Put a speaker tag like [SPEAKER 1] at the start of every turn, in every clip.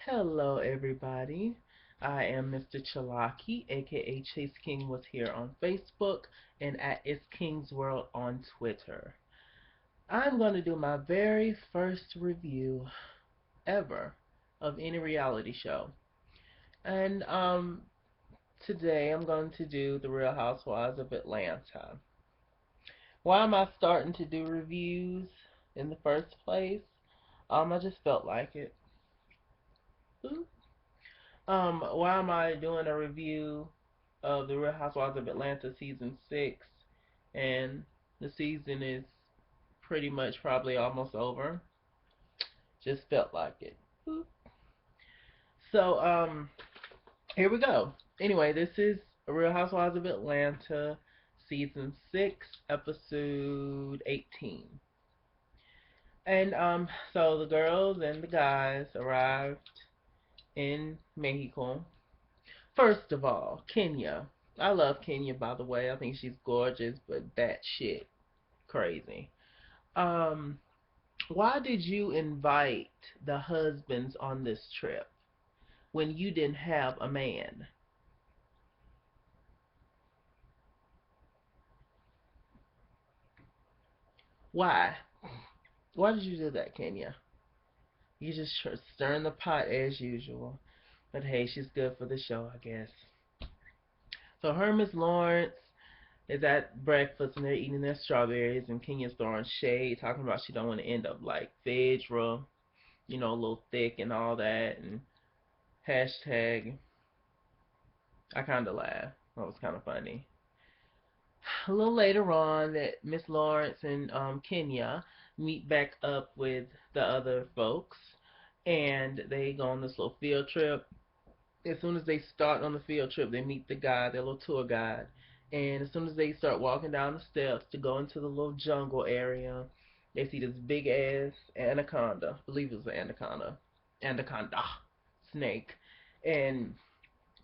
[SPEAKER 1] Hello, everybody. I am Mr. Chalaki, aka Chase King was here on Facebook and at It's King's World on Twitter. I'm going to do my very first review ever of any reality show. And today I'm going to do The Real Housewives of Atlanta. Why am I starting to do reviews in the first place? I just felt like it. Why am I doing a review of The Real Housewives of Atlanta season 6? And the season is pretty much probably almost over. Just felt like it. So, here we go. Anyway, this is Real Housewives of Atlanta season 6, episode 18. And, so the girls and the guys arrived in Mexico. First of all, Kenya. I love Kenya, by the way. I think she's gorgeous, but that shit crazy. Um, why did you invite the husbands on this trip when you didn't have a man? Why? Why did you do that, Kenya? You just stirring the pot as usual. But hey, she's good for the show, I guess. So Hermes Lawrence is at breakfast and they're eating their strawberries and Kenya's throwing shade, talking about she don't want to end up like Phaedra, a little thick and all that, and hashtag. I kind of laughed. That was kind of funny. A little later on, that Miss Lawrence and Kenya meet back up with the other folks, and they go on this little field trip. As soon as they start on the field trip, they meet the guy, their little tour guide, and as soon as they start walking down the steps to go into the little jungle area, they see this big ass anaconda. I believe it was an anaconda snake, and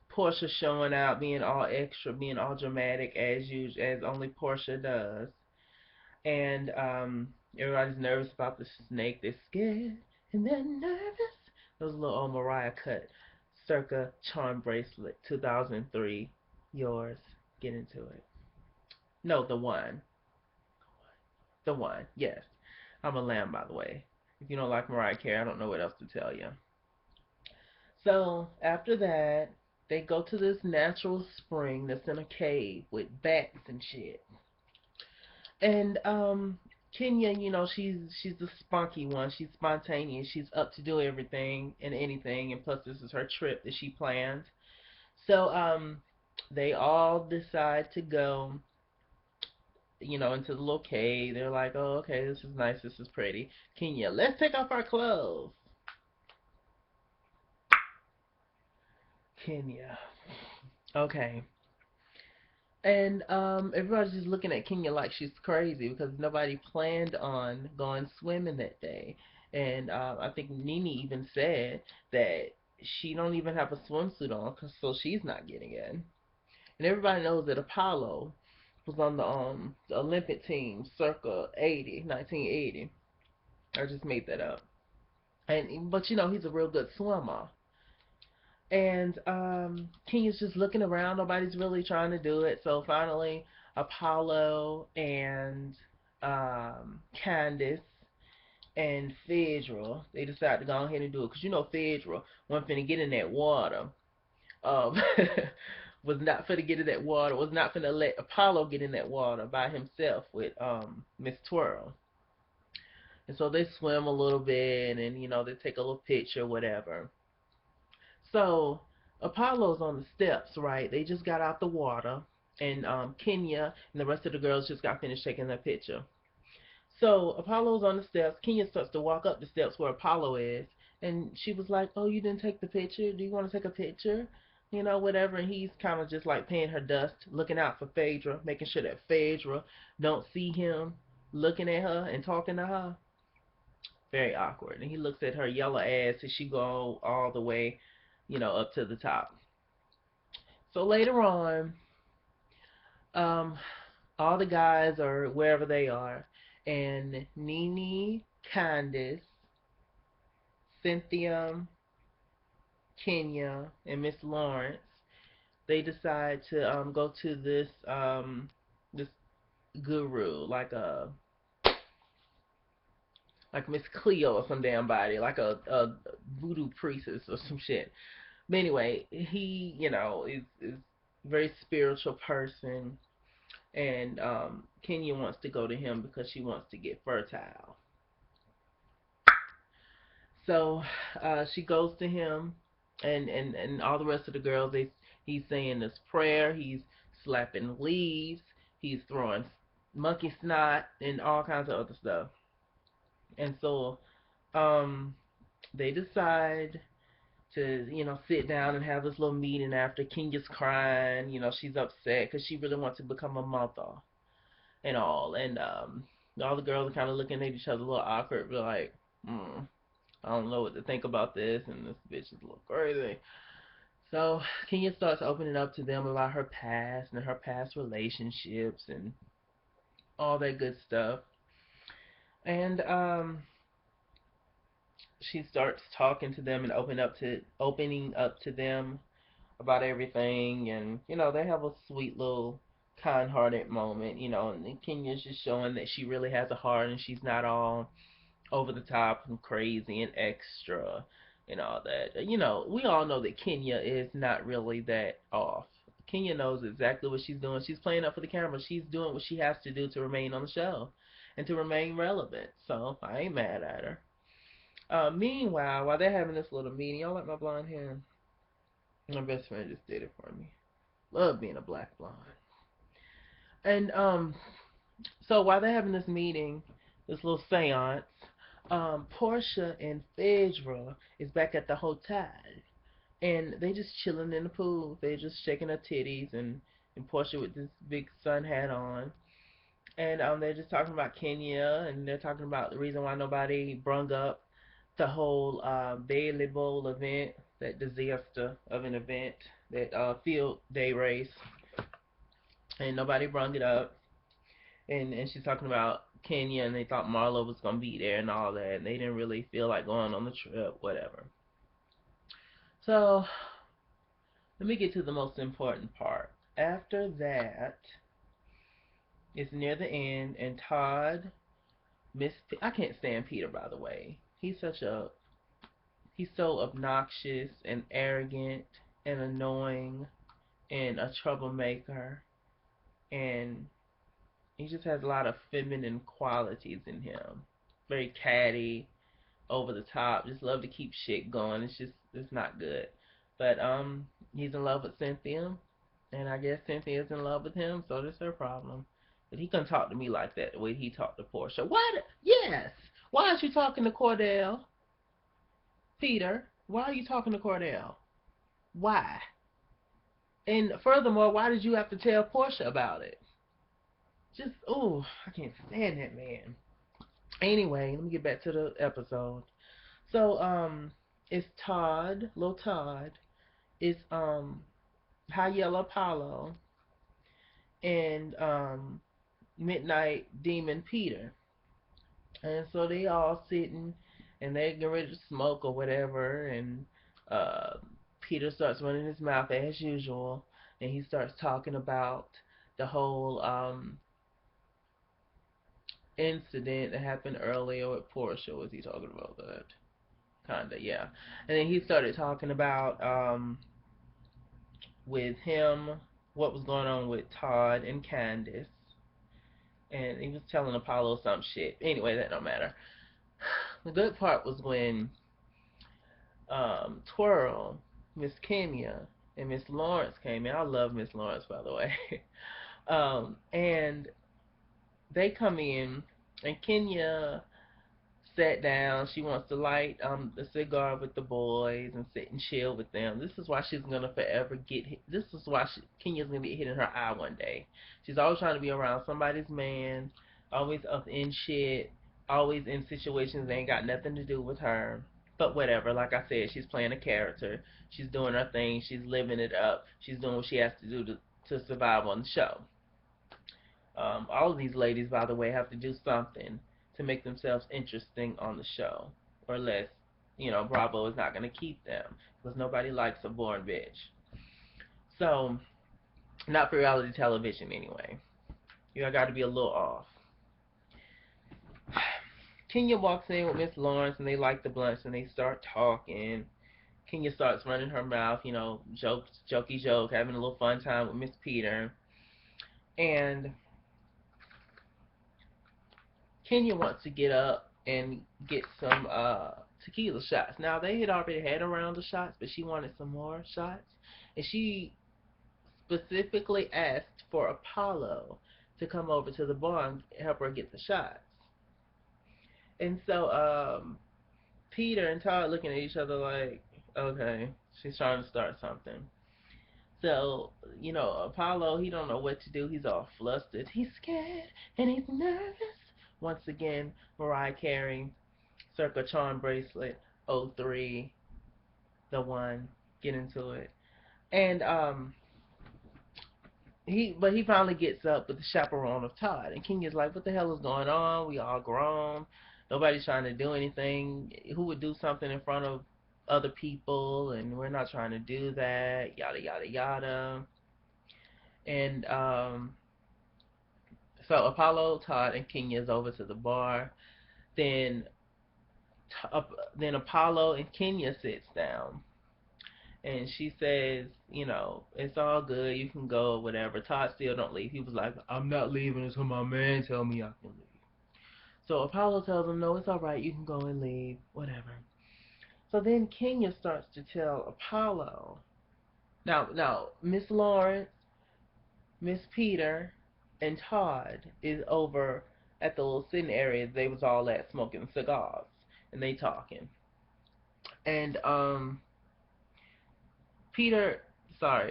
[SPEAKER 1] Portia showing out, being all extra, being all dramatic as usual, as only Portia does. And everybody's nervous about the snake. They're scared and they're nervous. Those little old Mariah cut, circa charm bracelet, 2003. Yours. Get into it. No, the one. The one. Yes. I'm a lamb, by the way. If you don't like Mariah Carey, I don't know what else to tell you. So after that, they go to this natural spring that's in a cave with bats and shit. And Kenya, she's the spunky one. She's spontaneous. She's up to do everything and anything. And plus, this is her trip that she planned. So they all decide to go, into the little cave. They're like, oh, okay, this is nice. This is pretty. Kenya, let's take off our clothes. Kenya. Okay. And everybody's just looking at Kenya like she's crazy because nobody planned on going swimming that day. And I think Nene even said that she don't even have a swimsuit on, so she's not getting in. And everybody knows that Apollo was on the Olympic team circa 1980. I just made that up. And but he's a real good swimmer. And Kenya's just looking around. Nobody's really trying to do it. So finally, Apollo and Candace and Phaedra, they decide to go ahead and do it. Because Phaedra wasn't finna get in that water. Um, was not finna get in that water. Was not finna let Apollo get in that water by himself with Miss Twirl. And so they swim a little bit and, they take a little picture, whatever. So Apollo's on the steps, right? They just got out the water, and Kenya and the rest of the girls just got finished taking their picture. So Apollo's on the steps. Kenya starts to walk up the steps where Apollo is, and she was like, "Oh, you didn't take the picture? Do you want to take a picture?" Whatever. And he's kind of just like paying her dust, looking out for Phaedra, making sure that Phaedra don't see him looking at her and talking to her. Very awkward. And he looks at her yellow ass as she go all the way, up to the top. So later on, um, all the guys are wherever they are, and Nene, Candace, Cynthia, Kenya and Miss Lawrence, they decide to go to this guru, like Miss Cleo or some damn body, like a voodoo priestess or some shit. But anyway, he, is a very spiritual person, and Kenya wants to go to him because she wants to get fertile. So she goes to him, and all the rest of the girls, he's saying this prayer, he's slapping leaves, he's throwing monkey snot and all kinds of other stuff. And so um, they decide to, sit down and have this little meeting after. Kenya's crying, she's upset because she really wants to become a mother and all. And all the girls are kind of looking at each other a little awkward, but like, I don't know what to think about this, and this bitch is a little crazy. So Kenya starts opening up to them about her past and her past relationships and all that good stuff. And she starts talking to them and opening up to them about everything, and they have a sweet little kind-hearted moment, and Kenya's just showing that she really has a heart and she's not all over the top and crazy and extra and all that. We all know that Kenya is not really that off. Kenya knows exactly what she's doing. She's playing up for the camera. She's doing what she has to do to remain on the show and to remain relevant. So I ain't mad at her. Meanwhile, while they're having this little meeting, y'all like my blonde hair? My best friend just did it for me. Love being a black blonde. And so while they're having this meeting, this little seance, Portia and Phaedra is back at the hotel, and they just chilling in the pool. They just shaking her titties, and Portia with this big sun hat on, and they're just talking about Kenya, and they're talking about the reason why nobody brung up the whole Bailey Bowl event, that disaster of an event, that field day race, and nobody brung it up. And she's talking about Kenya, and they thought Marlo was gonna be there and all that, and they didn't really feel like going on the trip, whatever. So let me get to the most important part. After that, it's near the end, and Todd, I can't stand Peter, by the way. He's so obnoxious and arrogant and annoying and a troublemaker, and he just has a lot of feminine qualities in him. Very catty, over the top, just love to keep shit going. It's not good. But he's in love with Cynthia, and I guess Cynthia's in love with him, so that's her problem. But he couldn't talk to me like that the way he talked to Portia. Yes. Why aren't you talking to Cordell? Peter, why are you talking to Cordell? Why? And furthermore, why did you have to tell Portia about it? Just, oh, I can't stand that man. Anyway, let me get back to the episode. So, it's Todd, little Todd. It's High Yellow Apollo and Midnight Demon Peter. And so they all sitting and they get ready to smoke or whatever, and uh Peter starts running his mouth as usual, and he starts talking about the whole incident that happened earlier with Portia. Was he talking about that? Kinda, yeah. And then he started talking about with him what was going on with Todd and Candace, and he was telling Apollo some shit. Anyway, that don't matter. The good part was when Twirl, Miss Kenya, and Miss Lawrence came in. I love Miss Lawrence, by the way. And they come in, and Kenya sat down. She wants to light a cigar with the boys and sit and chill with them. This is why she's gonna forever get hit. This is why Kenya's gonna get hit in her eye one day. She's always trying to be around somebody's man, always up in shit, always in situations that ain't got nothing to do with her. But whatever, like I said, she's playing a character. She's doing her thing. She's living it up. She's doing what she has to do to survive on the show. All of these ladies, by the way, have to do something to make themselves interesting on the show, or less Bravo is not going to keep them because nobody likes a born bitch. So, not for reality television anyway. You got to be a little off. Kenya walks in with Miss Lawrence and they like the blunts and they start talking. Kenya starts running her mouth, jokey joke, having a little fun time with Miss Peter. And Kenya wants to get up and get some tequila shots. Now they had already had a round of shots, but she wanted some more shots. And she specifically asked for Apollo to come over to the bar and help her get the shots. And so Peter and Todd looking at each other like, okay, she's trying to start something. So, Apollo, he don't know what to do. He's all flustered. He's scared and he's nervous. Once again, Mariah Carey, Circa Charm Bracelet, '03, the one, get into it. And he finally gets up with the chaperone of Todd, and King is like, "What the hell is going on? We all grown. Nobody's trying to do anything. Who would do something in front of other people? And we're not trying to do that. Yada yada yada." And so Apollo, Todd, and Kenya's over to the bar. Then then Apollo and Kenya sits down, and she says, it's all good, you can go, whatever. Todd still don't leave. He was like, I'm not leaving until my man tell me I can leave. So Apollo tells him, no, it's all right, you can go and leave, whatever. So then Kenya starts to tell Apollo, now Miss Lawrence, Miss Peter, and Todd is over at the little sitting area they was all at smoking cigars, and they talking. And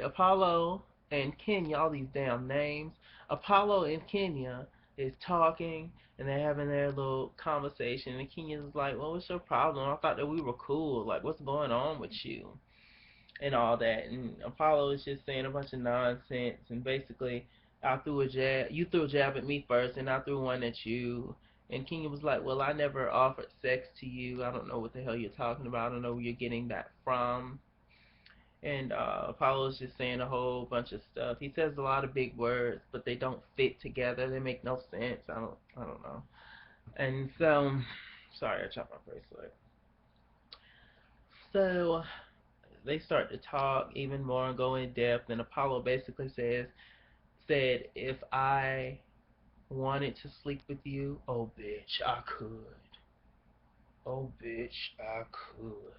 [SPEAKER 1] Apollo and Kenya, all these damn names. Apollo and Kenya is talking and they're having their little conversation, and Kenya's like, well, what's your problem? I thought that we were cool. Like, what's going on with you? And all that. And Apollo is just saying a bunch of nonsense, and basically, you threw a jab at me first, and I threw one at you. And Kenya was like, well, I never offered sex to you. I don't know what the hell you're talking about. I don't know where you're getting that from. And Apollo's just saying a whole bunch of stuff. He says a lot of big words, but they don't fit together. They make no sense. I don't know. And so, sorry, I chopped my bracelet. So they start to talk even more and go in depth. And Apollo basically said, if I wanted to sleep with you, oh bitch, I could. Oh bitch, I could.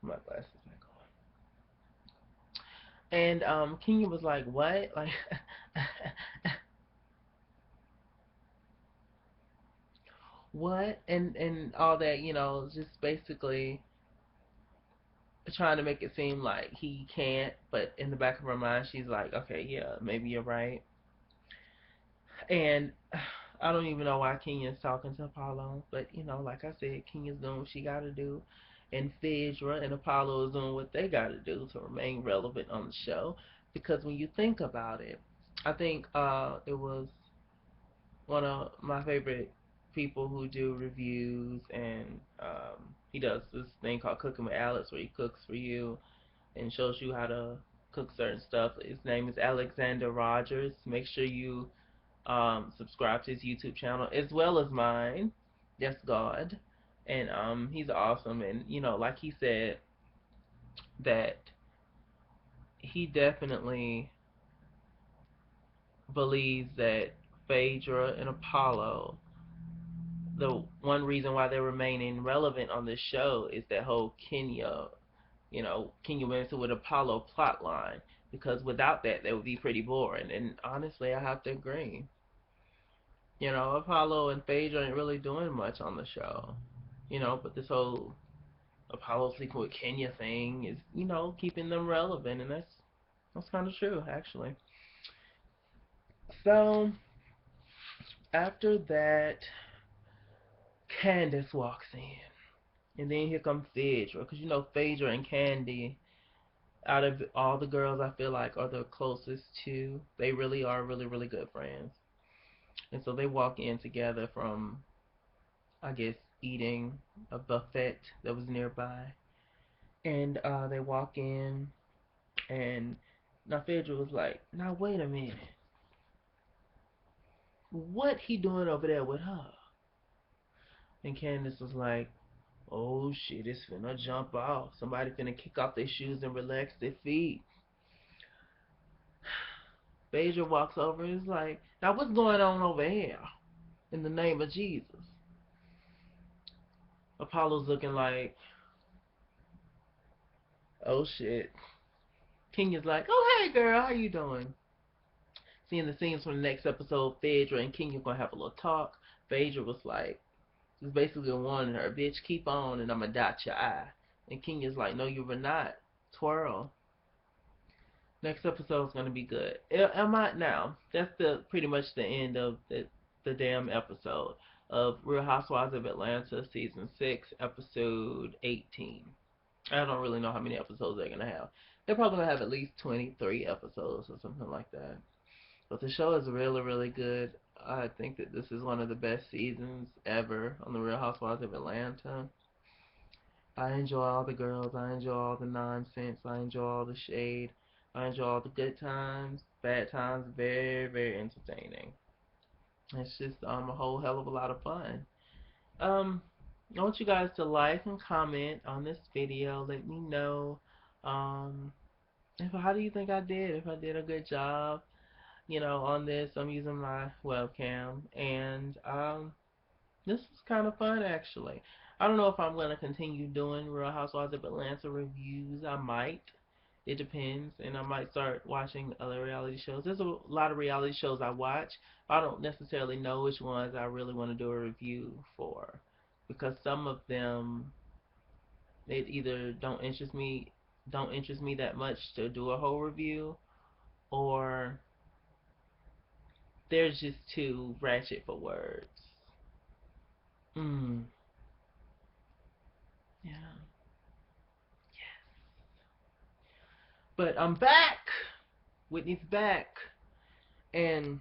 [SPEAKER 1] My glasses back on. And Kenya was like, what? Like, what? And all that, just basically trying to make it seem like he can't, but in the back of her mind, she's like, okay, yeah, maybe you're right. And I don't even know why Kenya's talking to Apollo, but like I said, Kenya's doing what she got to do, and Phaedra and Apollo is doing what they got to do to remain relevant on the show. Because when you think about it, I think it was one of my favorite people who do reviews, and he does this thing called Cooking with Alex, where he cooks for you and shows you how to cook certain stuff. His name is Alexander Rogers. Make sure you subscribe to his YouTube channel as well as mine. Yes, God. And he's awesome. And like he said, that he definitely believes that Phaedra and Apollo, the one reason why they're remaining relevant on this show is that whole Kenya went into with Apollo plot line. Because without that, they would be pretty boring. And honestly, I have to agree. Apollo and Phaedra ain't really doing much on the show. But this whole Apollo sleeping with Kenya thing is, keeping them relevant, and that's kind of true, actually. So after that, Candace walks in, and then here comes Phaedra, because Phaedra and Candy, out of all the girls, I feel like are the closest to. They really are really really good friends, and so they walk in together from, I guess, eating a buffet that was nearby. And they walk in, and now Phaedra was like, now wait a minute. What he doing over there with her? And Candace was like, oh shit, it's finna jump off. Somebody finna kick off their shoes and relax their feet. Phaedra walks over and is like, now what's going on over here? In the name of Jesus. Apollo's looking like, oh shit. Kenya's like, oh hey girl, how you doing? Seeing the scenes from the next episode, Phaedra and Kenya gonna have a little talk. Phaedra was like, was basically warning her, bitch, keep on and I'ma dot your I. And Kenya's like, no you were not. Twirl. Next episode's gonna be good. Am I now? That's the pretty much the end of the damn episode of Real Housewives of Atlanta season 6, episode 18. I don't really know how many episodes they're gonna have. They're probably gonna have at least 23 episodes or something like that. But the show is really, really good. I think that this is one of the best seasons ever on the Real Housewives of Atlanta. I enjoy all the girls. I enjoy all the nonsense. I enjoy all the shade. I enjoy all the good times, bad times. Very, very entertaining. It's just a whole hell of a lot of fun. I want you guys to like and comment on this video. Let me know how do you think I did? If I did a good job, on this. I'm using my webcam, and this is kind of fun actually. I don't know if I'm going to continue doing Real Housewives of Atlanta reviews. I might. It depends, and I might start watching other reality shows. There's a lot of reality shows I watch. I don't necessarily know which ones I really want to do a review for, because some of them, they either don't interest me that much to do a whole review, or they're just too ratchet for words. Mm. Yeah. Yes. But I'm back. Whitney's back. And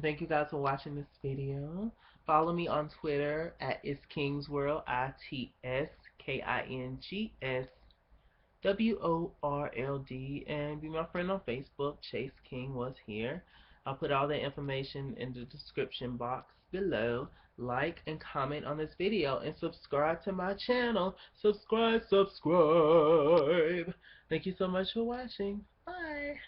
[SPEAKER 1] thank you guys for watching this video. Follow me on Twitter at itskingsworld, ITSKINGSWORLD, and be my friend on Facebook. Chase King was here. I'll put all the information in the description box below. Like and comment on this video and subscribe to my channel. Subscribe. Thank you so much for watching. Bye.